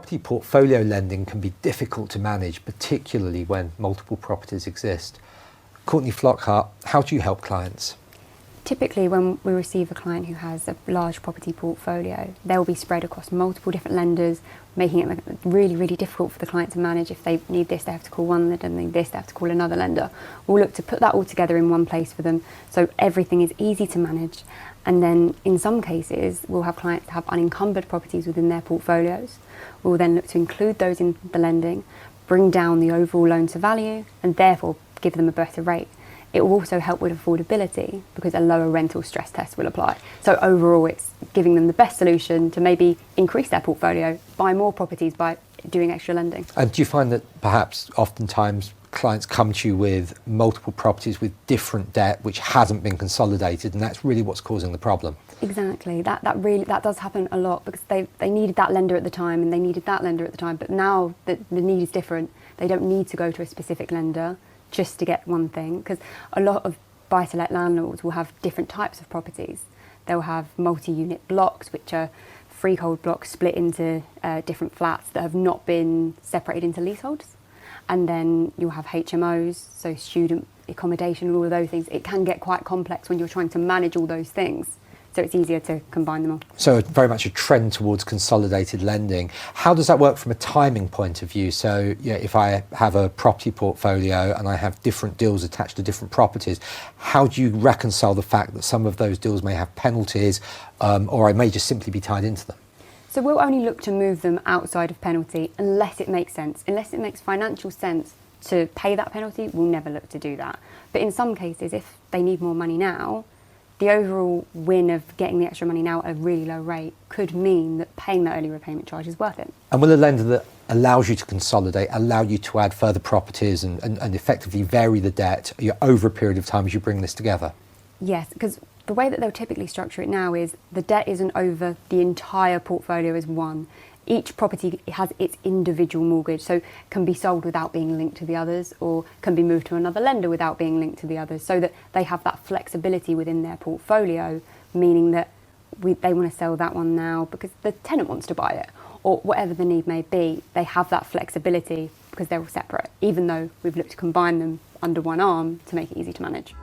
property portfolio lending can be difficult to manage, particularly when multiple properties exist. Courtney Flockhart, how do you help clients? Typically, when we receive a client who has a large property portfolio, they'll be spread across multiple different lenders, making it really, really difficult for the client to manage. If they need this, they have to call one lender, and need this, they have to call another lender. We'll look to put that all together in one place for them, so everything is easy to manage. And then in some cases, we'll have clients have unencumbered properties within their portfolios. We'll then look to include those in the lending, bring down the overall loan to value, and therefore give them a better rate. It will also help with affordability because a lower rental stress test will apply. So overall, it's giving them the best solution to maybe increase their portfolio, buy more properties by doing extra lending. And do you find that perhaps oftentimes clients come to you with multiple properties with different debt which hasn't been consolidated, and that's really what's causing the problem? Exactly. That does happen a lot because they needed that lender at the time and they needed that lender at the time, but now the need is different. They don't need to go to a specific lender just to get one thing, because a lot of buy-to-let landlords will have different types of properties. They'll have multi-unit blocks, which are freehold blocks split into different flats that have not been separated into leaseholds. And then you'll have HMOs, so student accommodation and all of those things. It can get quite complex when you're trying to manage all those things. So it's easier to combine them all. So very much a trend towards consolidated lending. How does that work from a timing point of view? So if I have a property portfolio and I have different deals attached to different properties, how do you reconcile the fact that some of those deals may have penalties or I may just simply be tied into them? So we'll only look to move them outside of penalty unless it makes sense. Unless it makes financial sense to pay that penalty, we'll never look to do that. But in some cases, if they need more money now, the overall win of getting the extra money now at a really low rate could mean that paying that early repayment charge is worth it. And will a lender that allows you to consolidate allow you to add further properties and effectively vary the debt over a period of time as you bring this together? Yes, because the way that they'll typically structure it now is the debt isn't over the entire portfolio as one. Each property has its individual mortgage, so can be sold without being linked to the others, or can be moved to another lender without being linked to the others, so that they have that flexibility within their portfolio, meaning that they want to sell that one now because the tenant wants to buy it, or whatever the need may be. They have that flexibility because they're all separate, even though we've looked to combine them under one arm to make it easy to manage.